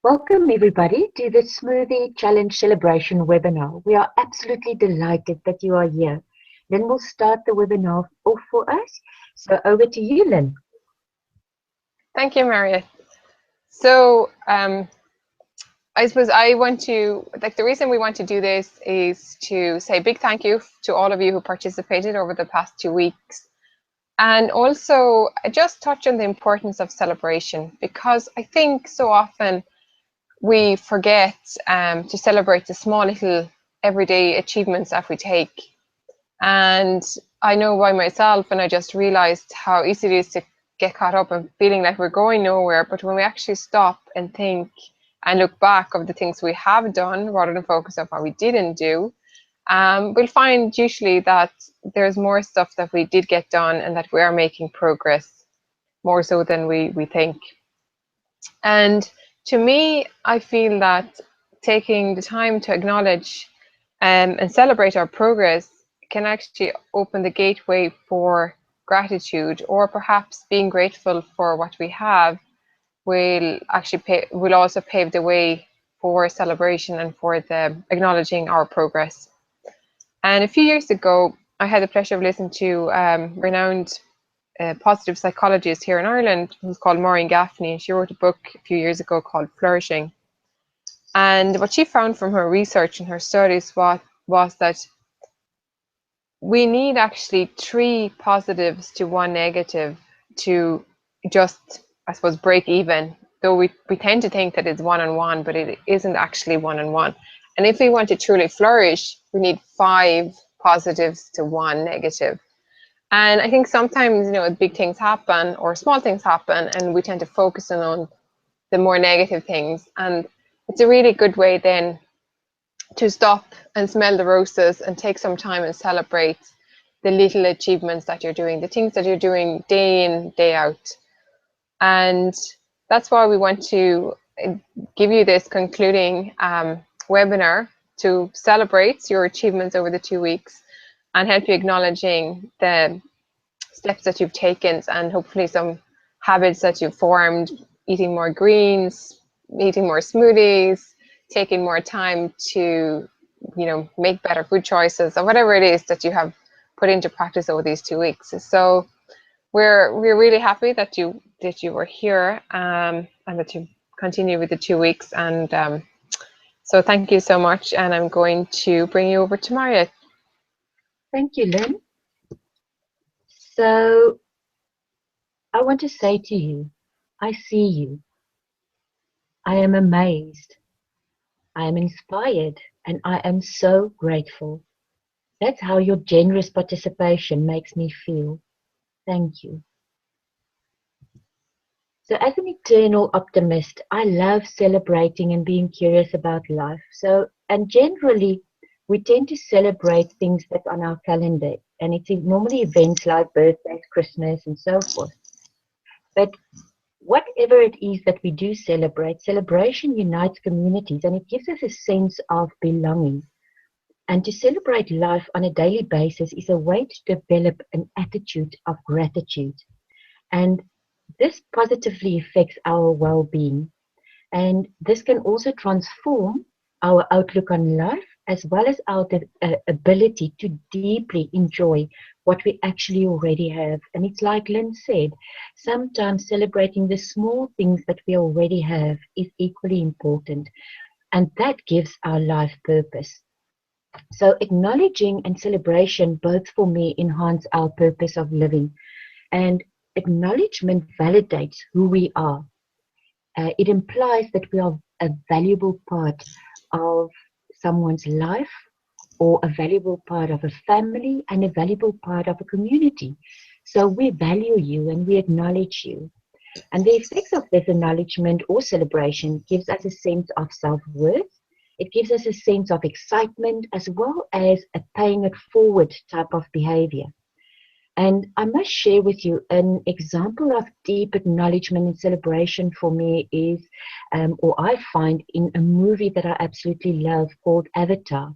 Welcome everybody to the Smoothie Challenge Celebration webinar. We are absolutely delighted that you are here. Lynn will start the webinar off for us. So over to you, Lynn. Thank you, Mariette. So I suppose the reason we want to do this is to say a big thank you to all of you who participated over the past 2 weeks. And also just touch on the importance of celebration, because I think so often we forget to celebrate the small little everyday achievements that we take. And I know by myself, and I just realized how easy it is to get caught up in feeling like we're going nowhere. But when we actually stop and think and look back of the things we have done rather than focus on what we didn't do, we'll find usually that there's more stuff that we did get done and that we are making progress more so than we think. And to me, I feel that taking the time to acknowledge and celebrate our progress can actually open the gateway for gratitude, or perhaps being grateful for what we have will also pave the way for celebration and for the acknowledging our progress. And a few years ago, I had the pleasure of listening to renowned positive psychologist here in Ireland who's called Maureen Gaffney, and she wrote a book a few years ago called Flourishing. And what she found from her research and her studies was that we need actually 3 positives to 1 negative to just, I suppose, break even. Though we tend to think that it's 1 and 1, but it isn't actually 1 and 1. And if we want to truly flourish, we need 5 positives to 1 negative. And I think sometimes, big things happen or small things happen, and we tend to focus on the more negative things. And it's a really good way then to stop and smell the roses and take some time and celebrate the little achievements that you're doing, the things that you're doing day in, day out. And that's why we want to give you this concluding webinar to celebrate your achievements over the 2 weeks and help you acknowledging the steps that you've taken and hopefully some habits that you've formed, eating more greens, eating more smoothies, taking more time to, make better food choices, or whatever it is that you have put into practice over these 2 weeks. So we're really happy that you were here and that you continue with the 2 weeks. And so thank you so much. And I'm going to bring you over to Mariette. Thank you, Lynn. So I want to say to you, I see you. I am amazed. I am inspired, and I am so grateful. That's how your generous participation makes me feel. Thank you. So as an eternal optimist, I love celebrating and being curious about life. And generally, we tend to celebrate things that are on our calendar, and it's normally events like birthdays, Christmas, and so forth. But whatever it is that we do celebrate, celebration unites communities, and it gives us a sense of belonging. And to celebrate life on a daily basis is a way to develop an attitude of gratitude. And this positively affects our well-being. And this can also transform our outlook on life, as well as our ability to deeply enjoy what we actually already have. And it's like Lynn said, sometimes celebrating the small things that we already have is equally important. And that gives our life purpose. So acknowledging and celebration both for me enhance our purpose of living. And acknowledgement validates who we are. It implies that we are a valuable part of someone's life, or a valuable part of a family, and a valuable part of a community. So we value you and we acknowledge you. And the effects of this acknowledgement or celebration gives us a sense of self-worth. It gives us a sense of excitement, as well as a paying it forward type of behavior. And I must share with you an example of deep acknowledgement and celebration for me is, or I find in a movie that I absolutely love called Avatar.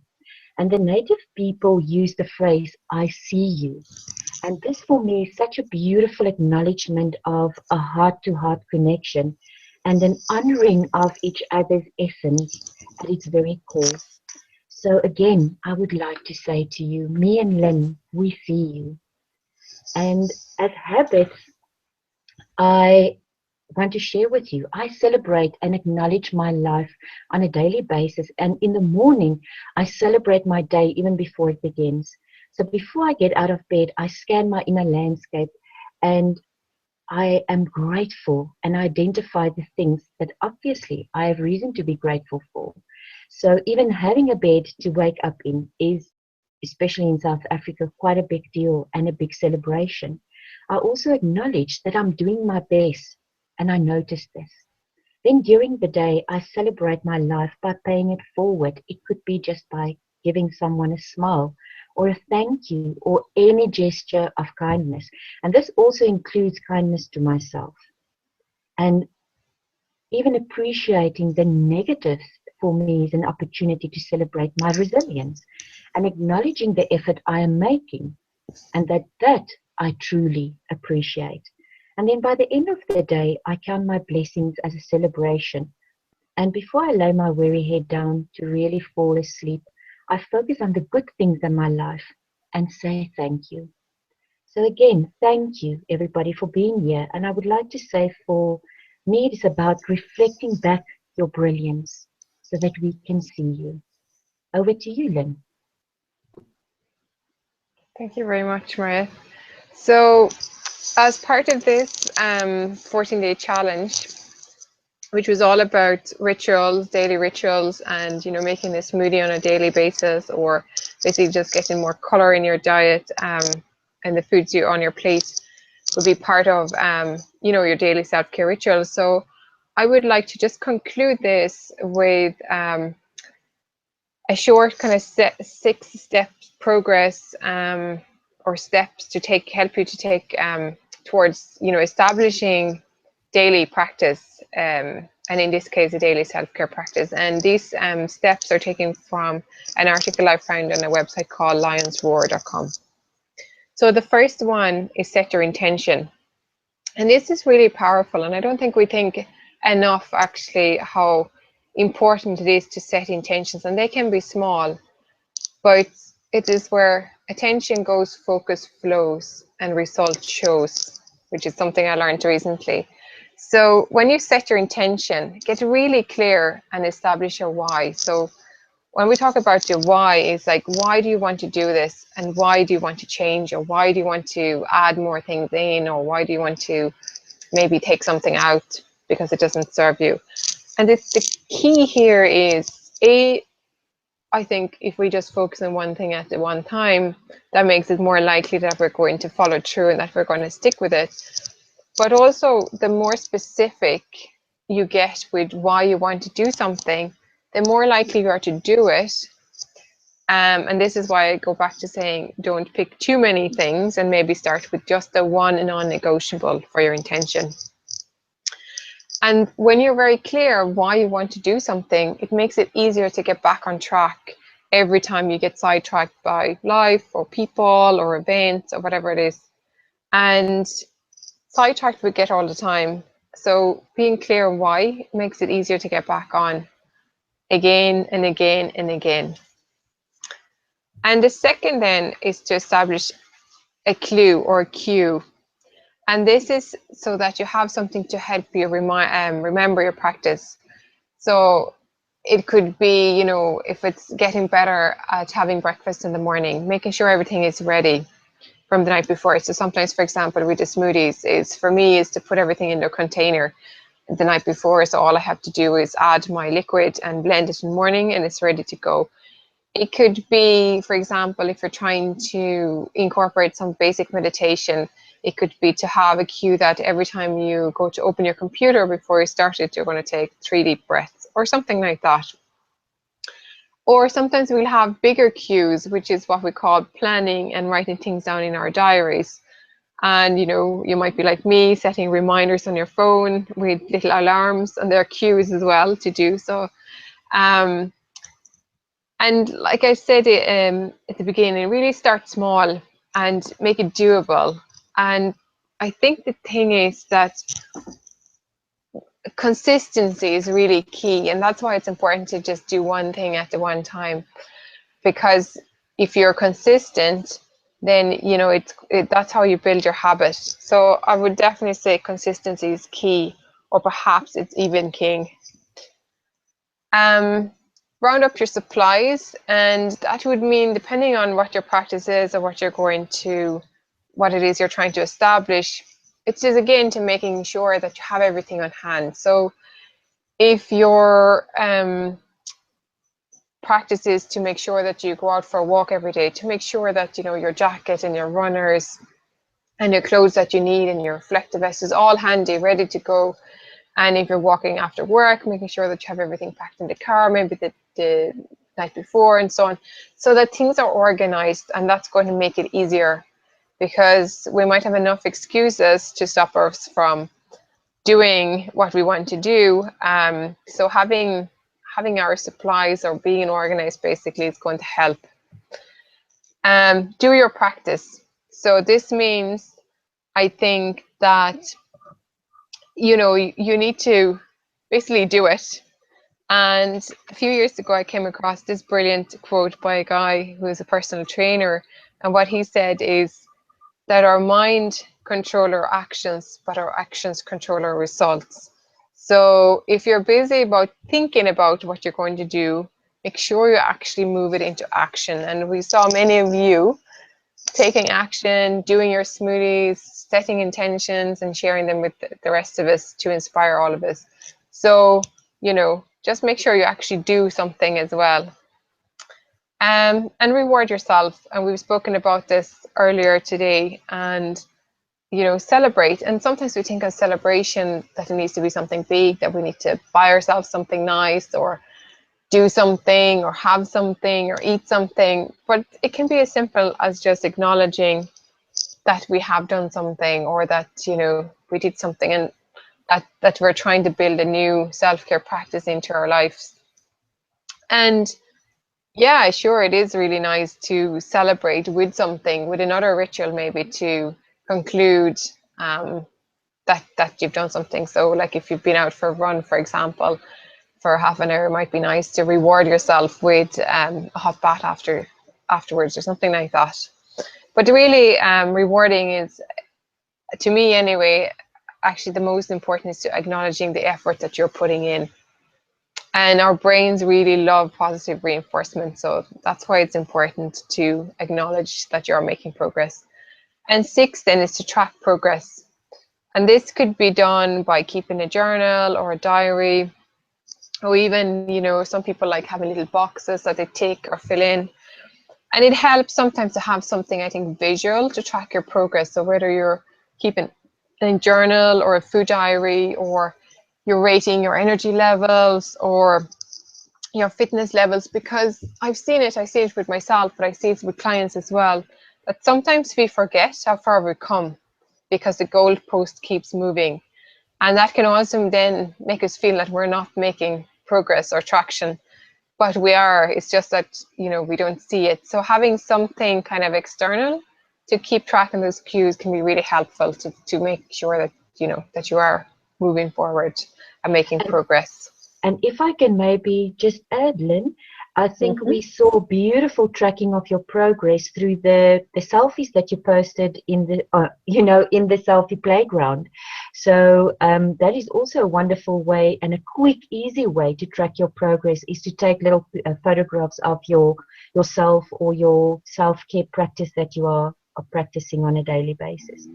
And the native people use the phrase, I see you. And this for me is such a beautiful acknowledgement of a heart-to-heart connection. and an honoring of each other's essence at its very core. So again, I would like to say to you, me and Lynn, we see you. And as habits, I want to share with you, I celebrate and acknowledge my life on a daily basis. And in the morning, I celebrate my day even before it begins. So before I get out of bed, I scan my inner landscape and I am grateful and identify the things that obviously I have reason to be grateful for. So even having a bed to wake up in is, especially in South Africa, quite a big deal and a big celebration. I also acknowledge that I'm doing my best and I notice this. Then during the day, I celebrate my life by paying it forward. It could be just by giving someone a smile or a thank you or any gesture of kindness. And this also includes kindness to myself. And even appreciating the negatives for me is an opportunity to celebrate my resilience and acknowledging the effort I am making and that I truly appreciate. And then by the end of the day, I count my blessings as a celebration. And before I lay my weary head down to really fall asleep, I focus on the good things in my life and say thank you. So again, thank you everybody for being here. And I would like to say for me, it is about reflecting back your brilliance so that we can see you. Over to you, Lynn. Thank you very much, Maria. So, as part of this 14-day challenge, which was all about rituals, daily rituals, and making a smoothie on a daily basis, or basically just getting more color in your diet and the foods you on your plate would be part of your daily self-care rituals. So, I would like to just conclude this with a short kind of 6-step progress or steps to help you to take towards establishing daily practice, and in this case a daily self-care practice. And these steps are taken from an article I found on a website called lionsroar.com. So the first one is set your intention, and this is really powerful, and I don't think we think enough actually how important it is to set intentions, and they can be small, but it is where attention goes, focus flows, and result shows, which is something I learned recently. So when you set your intention, get really clear and establish your why. So when we talk about your why, it's like, why do you want to do this? And why do you want to change? Or why do you want to add more things in? Or why do you want to maybe take something out because it doesn't serve you? And the key here is, I think if we just focus on one thing at one time, that makes it more likely that we're going to follow through and that we're going to stick with it. But also, the more specific you get with why you want to do something, the more likely you are to do it. And this is why I go back to saying, don't pick too many things, and maybe start with just the one non-negotiable for your intention. And when you're very clear why you want to do something, it makes it easier to get back on track every time you get sidetracked by life or people or events or whatever it is. And sidetracked we get all the time. So being clear why makes it easier to get back on again and again and again. And the second then is to establish a clue or a cue. And this is so that you have something to help you remember your practice. So it could be, if it's getting better at having breakfast in the morning, making sure everything is ready from the night before. So sometimes, for example, with the smoothies, for me is to put everything in a container the night before. So all I have to do is add my liquid and blend it in the morning, and it's ready to go. It could be, for example, if you're trying to incorporate some basic meditation, it could be to have a cue that every time you go to open your computer before you start it, you're going to take 3 deep breaths or something like that. Or sometimes we'll have bigger cues, which is what we call planning and writing things down in our diaries. And you might be like me, setting reminders on your phone with little alarms, and there are cues as well to do so. And like I said at the beginning, really start small and make it doable. And I think the thing is that consistency is really key, and that's why it's important to just do one thing at the one time, because if you're consistent, then that's how you build your habit. So I would definitely say consistency is key, or perhaps it's even king. Round up your supplies, and that would mean, depending on what your practice is or what it is you're trying to establish, it's just again to making sure that you have everything on hand. So if your practice is to make sure that you go out for a walk every day, to make sure that your jacket and your runners and your clothes that you need and your reflective vest is all handy, ready to go. And if you're walking after work, making sure that you have everything packed in the car, maybe the night before, and so on, so that things are organized. And that's going to make it easier, because we might have enough excuses to stop us from doing what we want to do. So having our supplies or being organized basically is going to help. Do your practice. So this means, I think, that you need to basically do it. And a few years ago, I came across this brilliant quote by a guy who is a personal trainer. And what he said is that our mind control our actions, but our actions control our results. So if you're busy about thinking about what you're going to do, make sure you actually move it into action. And we saw many of you taking action, doing your smoothies, setting intentions, and sharing them with the rest of us to inspire all of us. So, just make sure you actually do something as well. And reward yourself. And we've spoken about this earlier today. And, celebrate. And sometimes we think of celebration that it needs to be something big, that we need to buy ourselves something nice, or do something, or have something, or eat something. But it can be as simple as just acknowledging that we have done something, or that we did something, and that we're trying to build a new self-care practice into our lives. And yeah, sure, it is really nice to celebrate with something, with another ritual, maybe to conclude that you've done something. So like if you've been out for a run, for example, for half an hour, it might be nice to reward yourself with a hot bath afterwards, or something like that. But really, rewarding is, to me anyway, actually the most important, is to acknowledging the effort that you're putting in. And our brains really love positive reinforcement. So that's why it's important to acknowledge that you're making progress. And 6 then is to track progress. And this could be done by keeping a journal or a diary, or even, some people like having little boxes that they take or fill in. And it helps sometimes to have something, I think, visual to track your progress. So whether you're keeping a journal or a food diary, or you're rating your energy levels or your fitness levels, because I see it with myself, but I see it with clients as well, that sometimes we forget how far we've come because the goalpost keeps moving. And that can also then make us feel that we're not making progress or traction. But we are. It's just that, we don't see it. So having something kind of external to keep tracking those cues can be really helpful to make sure that, that you are moving forward and making progress. And if I can maybe just add, Lynn, I think Mm-hmm. we saw beautiful tracking of your progress through the selfies that you posted in the in the selfie playground. So that is also a wonderful way, and a quick, easy way to track your progress is to take little photographs of yourself or your self-care practice that you are practicing on a daily basis.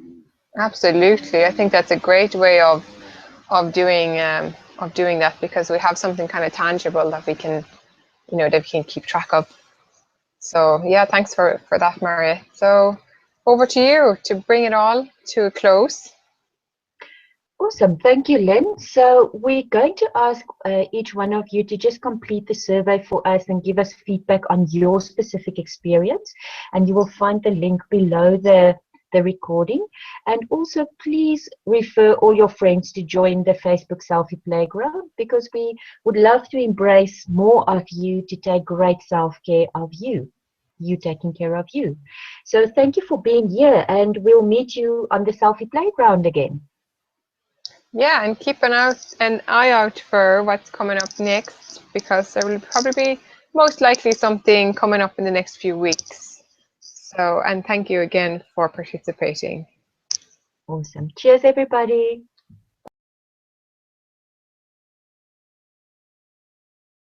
Absolutely, I think that's a great way of doing that, because we have something kind of tangible that we can keep track of. So yeah, thanks for that, Maria. So over to you to bring it all to a close. Awesome. Thank you, Lynn. So we're going to ask each one of you to just complete the survey for us and give us feedback on your specific experience. And you will find the link below the recording. And also, please refer all your friends to join the Facebook Selfie Playground, because we would love to embrace more of you to take great self-care of you taking care of you. So thank you for being here, and we'll meet you on the Selfie Playground again. Yeah, and keep an eye out for what's coming up next, because there will probably be most likely something coming up in the next few weeks. So, and thank you again for participating. Awesome. Cheers, everybody.